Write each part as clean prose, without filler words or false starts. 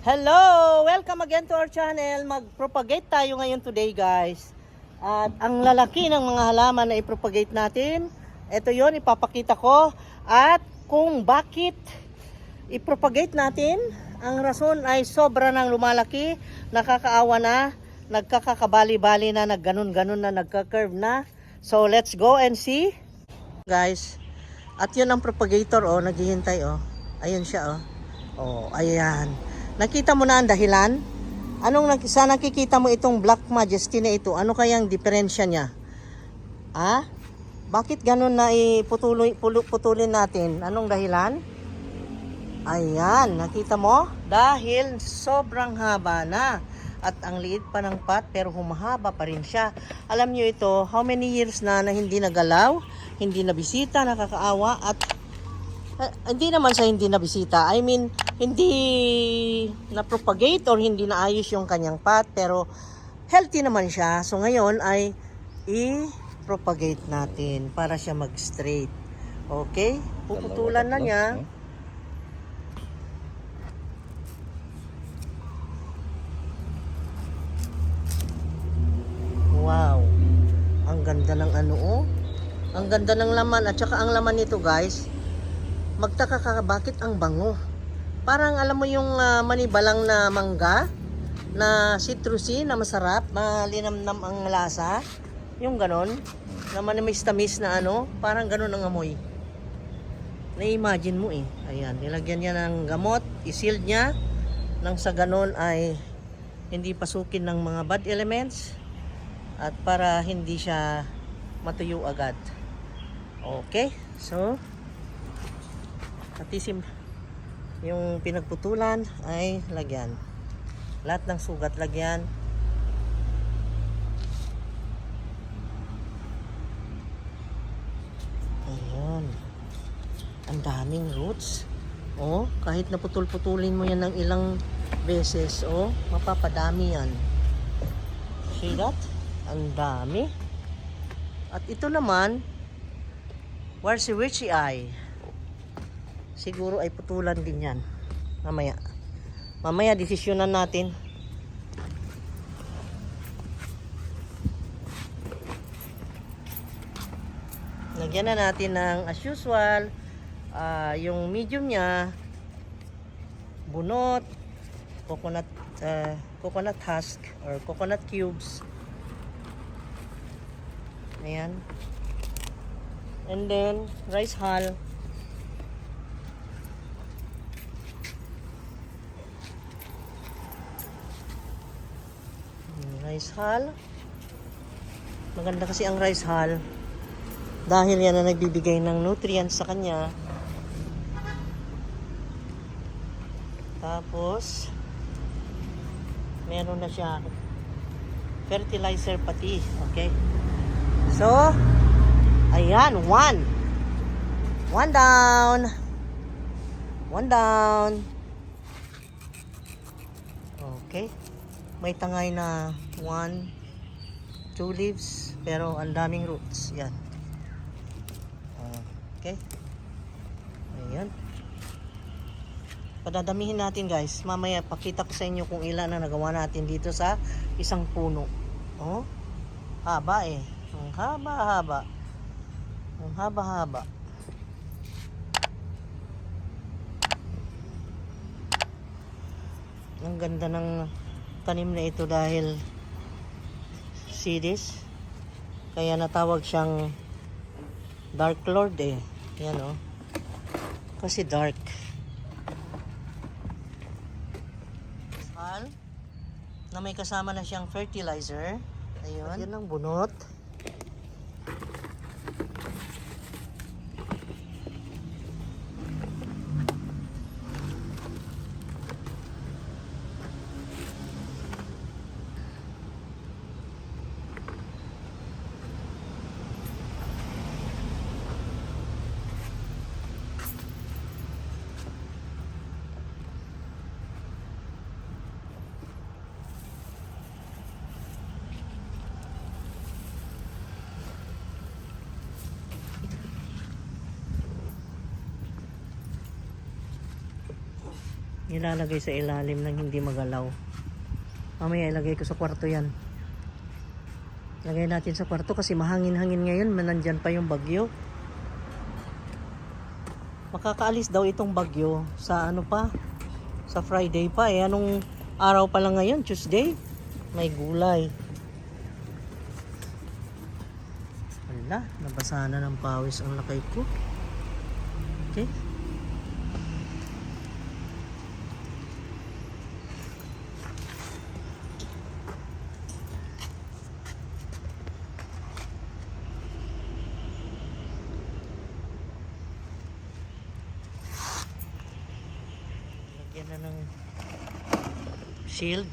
Hello! Welcome again to our channel. Mag-propagate tayo ngayon today, guys. At ang lalaki ng mga halaman na i-propagate natin, ito yon ipapakita ko. At kung bakit i-propagate natin, ang rason ay sobra nang lumalaki, nakakaawa na, nagkakakabali-bali na, nagganon-ganon na, nagka-curve na. So, let's go and see. Guys, at yun ang propagator, oh, naghihintay, oh. Ayun siya, oh. Oh, ayan. Nakita mo na ang dahilan? Sa nakikita mo itong Black Majesty na ito, ano kayang diferensya niya? Ah? Bakit ganun na putulin natin? Anong dahilan? Ayan, nakita mo? Dahil sobrang haba na. At ang liit pa ng pot, pero humahaba pa rin siya. Alam niyo ito, how many years na hindi nagalaw, hindi nabisita, nakakaawa, at hindi naman sa hindi nabisita. I mean, hindi na-propagate or hindi naayos yung kanyang pot, pero healthy naman siya. So ngayon ay i-propagate natin para siya mag-straight. Okay? Puputulan na niya. Wow. Ang ganda ng ano, oh. Ang ganda ng laman. At saka ang laman nito, guys, magtaka ka bakit ang bango. Parang alam mo yung manibalang na mangga na citrusy na masarap, malinamnam ang lasa. Yung ganon, na manamis-tamis na ano, parang ganon ang amoy. Na-imagine mo eh. Ayan, nilagyan niya ng gamot, isealed niya nang sa ganon ay hindi pasukin ng mga bad elements at para hindi siya matuyo agad. Okay, so patisim yung pinagputulan ay lagyan. Lahat ng sugat lagyan. Ayun. Ang daming roots. Oh, kahit naputol-putulin mo yan ng ilang beses, oh, mapapadami yan. See that? Ang dami. At ito naman, where's the witchy eye? Siguro ay putulan din yan. Mamaya desisyonan natin. Lagyan na natin ng as usual, yung medium niya, bunot, coconut husk or coconut cubes. Ayan. And then rice hull. Rice hull. Maganda kasi ang rice hull dahil yan na nagbibigay ng nutrients sa kanya. Tapos meron na siya fertilizer pati. Okay, so ayan, one down, okay. May tangay na 1, 2 leaves, pero ang daming roots. Yan. Okay. Ayan. Padadamihin natin, guys. Mamaya pakita ko sa inyo kung ilan na nagawa natin dito sa isang puno. Oh, haba eh. Ang haba-haba. Ang haba-haba. Ang ganda ng tanim na ito dahil seeds, kaya natawag siyang Dark Lord eh. Yan oh, kasi dark. Na may kasama na siyang fertilizer. Ayun, yan ang bunot. Nilalagay sa ilalim ng hindi magalaw. Mamaya ilagay ko sa kwarto yan. Lagay natin sa kwarto kasi mahangin-hangin ngayon. Nandyan pa yung bagyo. Makakaalis daw itong bagyo sa ano pa? Sa Friday pa eh. Anong araw pa lang ngayon? Tuesday? May gulay. Wala, nabasa na ng pawis ang lakay ko. Okay. Lagyan na ng shield.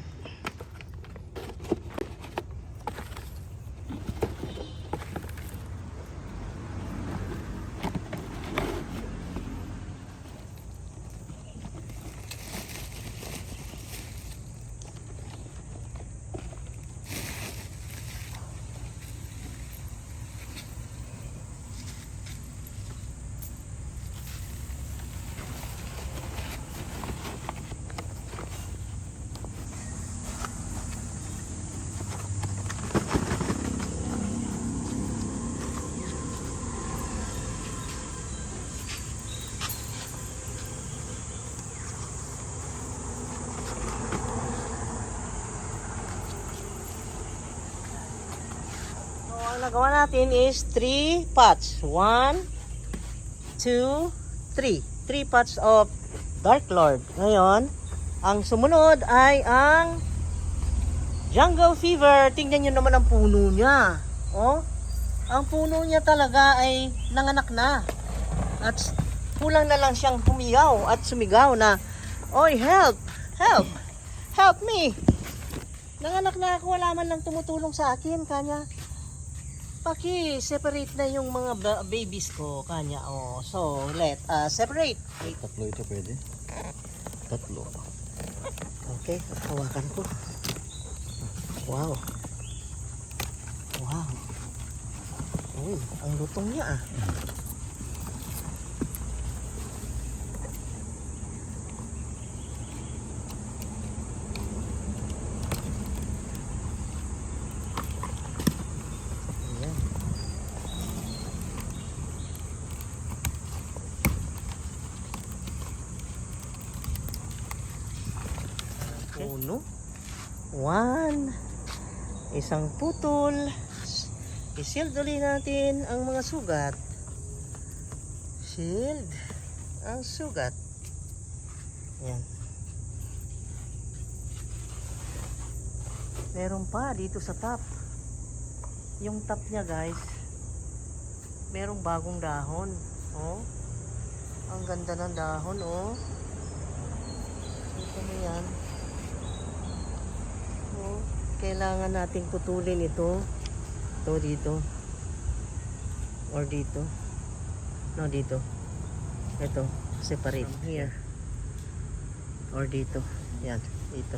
Ang nagawa natin is 3 pots. 1, 2, 3. 3 pots of Dark Lord. Ngayon, ang sumunod ay ang Jungle Fever. Tingnan nyo naman ang puno niya. Oh, ang puno niya talaga ay nanganak na. At kulang na lang siyang humiyaw at sumigaw na, "Oy, help! Help! Help me!" Nanganak na ako, wala man lang tumutulong sa akin. Kanya, paki-separate na yung mga babies ko. Kanya, oh. So, let us separate. Tatlo ito pwede. Tatlo. Okay, hawakan ko. Wow. Wow. Uy, ang lutong niya ah. Ayan. Puno. 1. Isang putol. I-shield ulit natin ang mga sugat. Shield ang sugat. Yan. Meron pa dito sa top. Yung top niya guys, merong bagong dahon. Oh. Ang ganda ng dahon oh. Ito mo yan. Oh. Kailangan nating putulin ito. Ito dito. Or dito. No, dito. Ito. Separate. Here. Or dito. Yan. Dito.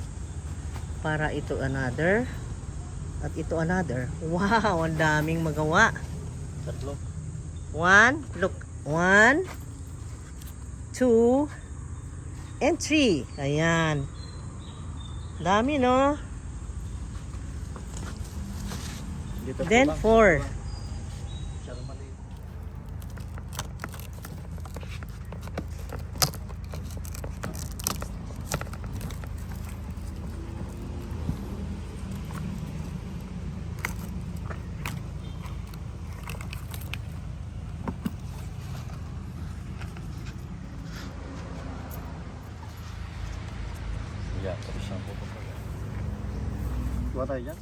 Para ito another. At ito another. Wow! Ang daming magawa. Tatlo. 1. Look. 1. 2. And 3. Ayan. Dami no? Dito Then lang. 4. Masyado maliit. Yeah, tapos ang pupunta. Kuha tayo dyan.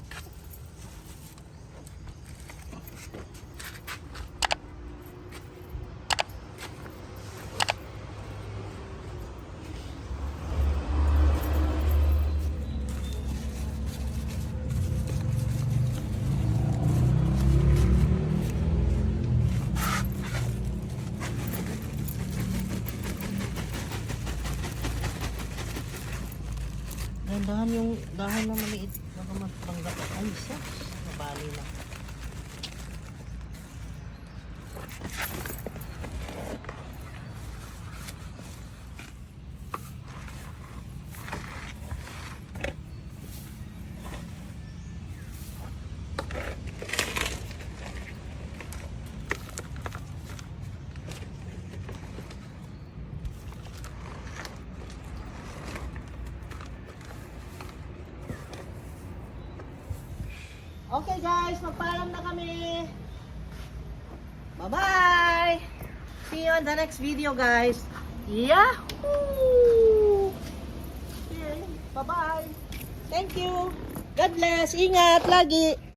Dahan yung dahon na maliit. Baka magpanggap. Ay, siya. Nabali na. Okay guys, magpaalam na kami. Bye-bye! See you on the next video guys. Yahoo! Okay, bye-bye! Thank you! God bless! Ingat lagi!